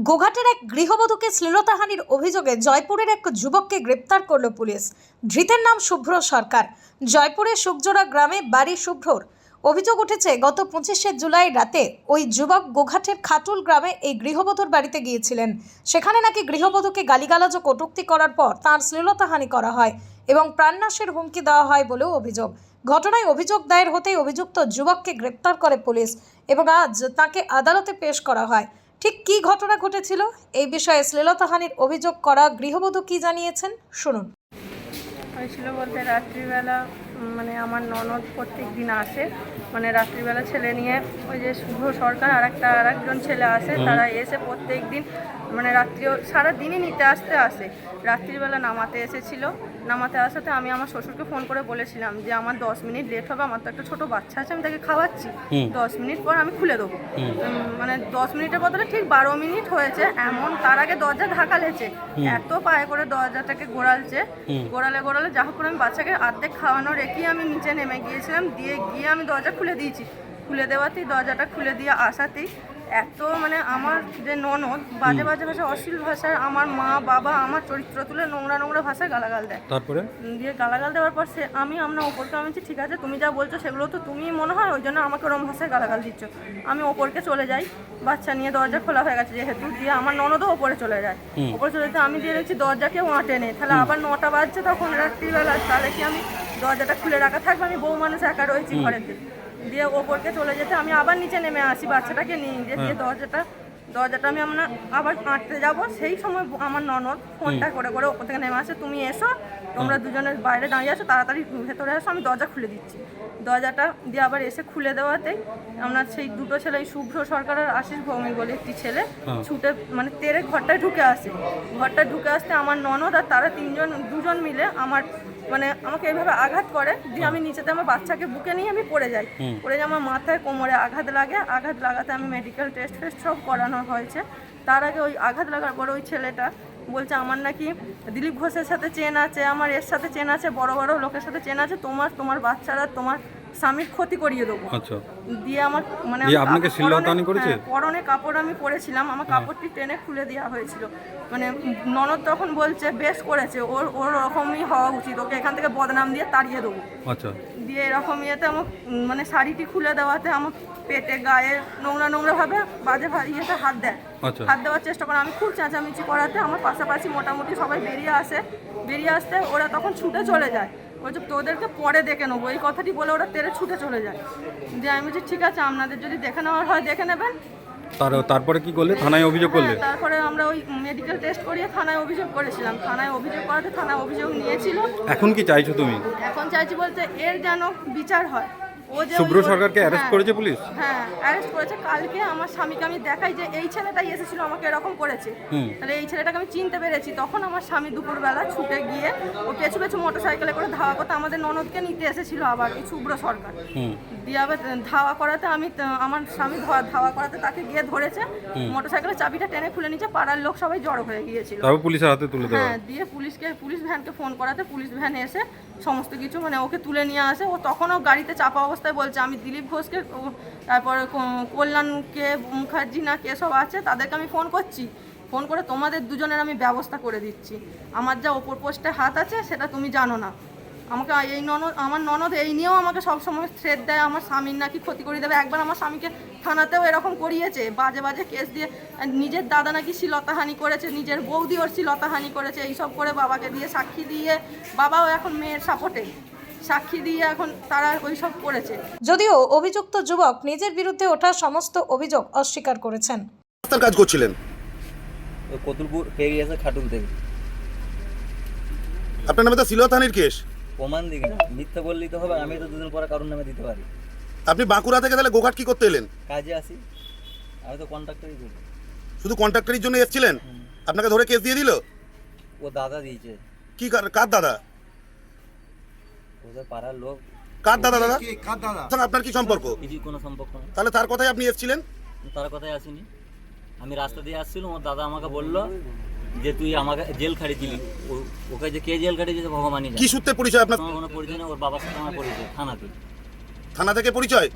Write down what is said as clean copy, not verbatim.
গোঘাটের এক গৃহবধূকে শ্লীলতাহানির অভিযোগে জয়পুরের এক যুবককে গ্রেপ্তার করল পুলিশ। ধৃতের নাম শুভ্র সরকার। জয়পুরের সুকজোড়া গ্রামে বাড়ি শুভ্রর। অভিযোগ উঠেছে গত 25শে জুলাই রাতে ওই যুবক গোঘাটের খাটুল গ্রামে এই গৃহবধূর বাড়িতে গিয়েছিলেন। সেখানে নাকি গৃহবধূকে গালিগালাজ ও কটূক্তি করার পর তাঁর শ্লীলতাহানি করা হয় এবং প্রাণনাশের হুমকি দেওয়া হয় বলেও অভিযোগ। ঘটনায় অভিযোগ দায়ের হতেই অভিযুক্ত যুবককে গ্রেপ্তার করে পুলিশ এবং আজ তাকে আদালতে পেশ করা হয়। ঠিক কী ঘটনা ঘটেছিল এই বিষয়ে শ্লীলতাহানির অভিযোগ করা গৃহবধূ কি জানিয়েছেন শুনুন। হয়েছিল বলতে রাত্রিবেলা মানে আমার ননদ প্রত্যেক দিন আসে, মানে রাত্রিবেলা ছেলে নিয়ে ওই যে শুভ্র সরকার আর একজন ছেলে আসে, তারা এসে প্রত্যেক দিন মানে রাত্রিও সারাদিনই নিতে আসে। রাত্রিবেলা নামাতে এসেছিল, নামাতে আসাতে আমি আমার শ্বশুরকে ফোন করে বলেছিলাম যে আমার 10 মিনিট লেট হবে, আমার তো একটা ছোটো বাচ্চা আছে, আমি তাকে খাওয়াচ্ছি, 10 মিনিট পর আমি খুলে দেবো। মানে 10 মিনিটের বদলে ঠিক 12 মিনিট হয়েছে এমন, তার আগে দরজা ঢাকালেছে, এত পায়ে করে দরজাটাকে গোড়ালে যা হোক করে আমি বাচ্চাকে অর্ধেক খাওয়ানো রেখেই আমি নিচে নেমে গিয়েছিলাম। গিয়ে আমি দরজা খুলে দিয়েছি, খুলে দেওয়াতেই দরজাটা খুলে দিয়ে আসাতেই এত মানে আমার যে ননদ বাজে ভাষা, অশ্লীল ভাষায় আমার মা বাবা আমার চরিত্র তুলে নোংরা ভাষায় গালাগাল দেয়। তারপরে দিয়ে গালাগাল দেওয়ার পর আমি আপনার ওপরকে আমি ঠিক আছে তুমি যা বলছো সেগুলো তো তুমি মনে হয়, ওই জন্য আমাকে ওরম ভাষায় গালাগাল দিচ্ছ। আমি ওপরকে চলে যাই, বাচ্চা নিয়ে দরজা খোলা হয়ে গেছে যেহেতু, দিয়ে আমার ননদও ওপরে চলে যায়। ওপরে চলে যেতে আমি দিয়ে দেখছি দরজা কেউ আঁটে নেই। তাহলে আবার 9টা বাজছে তখন রাত্রিবেলা, তাহলে কি আমি দরজাটা খুলে রাখা থাকবে? আমি বউ মানুষ একা রয়েছি ঘরেতে। দিয়ে ওপরকে চলে যেতে আমি আবার নিচে নেমে আসি বাচ্চাটাকে নিয়ে, দিয়ে দরজাটা আমি আবার আঁটতে যাব। সেই সময় আমার ননদ ফোনটা করে ওপর থেকে নেমে আসে, তুমি এসো, তোমরা দুজনের বাইরে দাঁড়িয়ে আসো, তাড়াতাড়ি ভেতরে আসো, আমি দরজা খুলে দিচ্ছি। দরজাটা দিয়ে আবার এসে খুলে দেওয়াতেই আপনার সেই দুটো ছেলে, শুভ্র সরকার আর আশিস ভৌমিক বলে একটি ছেলে, ছুটে মানে তেরে ঘরটায় ঢুকে আসতে আমার ননদ আর তারা দুজন মিলে আমাকে এইভাবে আঘাত করে। দিয়ে আমি নিচেতে আমার বাচ্চাকে বুকে নিয়ে আমি পড়ে যাই, আমার মাথায় কোমরে আঘাত লাগাতে আমি মেডিকেল টেস্ট সব করানো হয়েছে। তার আগে ওই আঘাত লাগার পরে ওই ছেলেটা বলছে আমার নাকি দিলীপ ঘোষের সাথে চেন আছে, আমার এর সাথে চেন আছে, বড় লোকের সাথে চেন আছে, তোমার বাচ্চারা তোমার স্বামীর ক্ষতি করিয়ে দেবো। আচ্ছা। দিয়ে আমার মানে আপনাকে শ্লীলতাহানি করেছে? পরনে কাপড় আমি পরেছিলাম, আমার কাপড়টি টেনে খুলে দেওয়া হয়েছিল। মানে ননদ তখন বলছে বেশ করেছে, ওর রকমই হওয়া উচিত, ওকে এখান থেকে বদনাম দিয়ে তাড়িয়ে দেবো। আচ্ছা। দিয়ে এরকম ইয়েতে আমার মানে শাড়িটি খুলে দেওয়াতে আমার পেটে গায়ে নোংরা ভাবে বাজে ইয়েতে হাত দেওয়ার চেষ্টা করে। আমি খুব চেঁচামেচি করাতে আমার পাশাপাশি মোটামুটি সবাই বেরিয়ে আসতে ওরা তখন ছুটে চলে যায়। বলছে তোদেরকে পরে দেখে নেবো, এই কথাটি বলে ওরা তেরে ছুটে চলে যায়। দিয়ে আমি বলছি ঠিক আছে, আপনাদের যদি দেখে নেওয়ার হয় দেখে নেবেন। তারপরে কি করলে? থানায় অভিযোগ করলে? তারপরে আমরা ওই মেডিকেল টেস্ট করিয়ে থানায় অভিযোগ করেছিলাম। থানায় অভিযোগ করাতে থানায় অভিযোগ নিয়েছিল। এখন কি চাইছো তুমি? এখন চাইছি বলতে এর যেন বিচার হয়। শুভ্র সরকারকে অ্যারেস্ট করেছে পুলিশ? হ্যাঁ, অ্যারেস্ট করেছে। কালকে আমার স্বামীকে আমি দেখাই যে এই ছেলেটাই এসেছিল আমাকে এরকম করেছে, তাহলে এই ছেলেটাকে আমি চিনতে পেরেছি। তখন আমার স্বামী দুপুরবেলা ছুটে গিয়ে ও পেছু মোটরসাইকেলে করে ধাওয়া করতে আমাদের ননদকে নিতে এসেছিল আবার এই শুভ্র সরকার। দিয়ে আবার ধাওয়া করাতে আমার স্বামী ধাওয়া করাতে তাকে গিয়ে ধরেছে, মোটরসাইকেলের চাবিটা টেনে খুলে নিচে পাড়ার লোক সবাই জড়ো হয়ে গিয়েছিল। তারপর পুলিশের হাতে তুলে দেওয়া। হ্যাঁ, দিয়ে পুলিশ ভ্যানকে ফোন করাতে পুলিশ ভ্যান এসে সমস্ত কিছু মানে ওকে তুলে নিয়ে আসে। ও তখনও গাড়িতে চাপা অবস্থায় বলছে আমি দিলীপ ঘোষকে, তারপরে কল্যাণকে, মুখার্জি না কে সব আছে তাদেরকে আমি ফোন করে তোমাদের দুজনের আমি ব্যবস্থা করে দিচ্ছি। আমার যা ওপর পোস্টে হাত আছে সেটা তুমি জানো না। আমাকে আমার ননদ এই নিয়েও আমাকে সবসময় থ্রেট দেয়, আমার স্বামীর নাকি ক্ষতি করে দেবে। একবার আমার স্বামীকে থানাতেও এরকম করিয়েছে, বাজে কেস দিয়ে। নিজের দাদা নাকি শ্লীলতাহানি করেছে, নিজের বৌদি ওর শ্লীলতাহানি করেছে, এইসব করে বাবাকে দিয়ে সাক্ষী দিয়ে, বাবাও এখন মেয়ের সাপোর্টে সাক্ষী দিয়ে এখন তারা ওই সব করেছে। যদিও অভিযুক্ত যুবক নিজের বিরুদ্ধে ওঠা সমস্ত অভিযোগ অস্বীকার করেছেন। কাজ করছিলেন কতুলপুর পেয়ে গিয়েছে খাটুল থেকে। আপনার নামে তো শ্লীলতাহানির কেস। প্রমাণ দিকে না, মিথ্যা বললেই তো হবে। আমি তো দুদিন পরে কারোর নামে দিতে পারি। আপনি বাঁকুড়া থেকে তাহলে গোঘাট কি করতে এলেন? কাজে আসি, আমি তো কন্ট্রাক্টরই করি। শুধু কন্ট্রাক্টরের জন্য এসেছিলেন? আপনাকে ধরে কেস দিয়ে দিল? ও দাদা দিয়েছে। কি কার দাদা? ওদের পাড়ার লোক। কার দাদা? দাদা আপনার কি সম্পর্ক? কিছু কোনো সম্পর্ক না। তাহলে তার কথাই আপনি এসেছিলেন? তার কথাই আসিনি, আমি রাস্তা দিয়ে আসছিলাম। ওর দাদা আমাকে বললো যে তুই আমাকে জেল খাটিয়েছিলি। ওকে যে কে জেল খাটিয়েছে ভগবানই জানে। কি সূত্রে পরিচয় আপনার? কোনো পরিচয় নেই, ওর বাবার সাথে আমার পরিচয় থানাতে। থানা থেকে পরিচয়?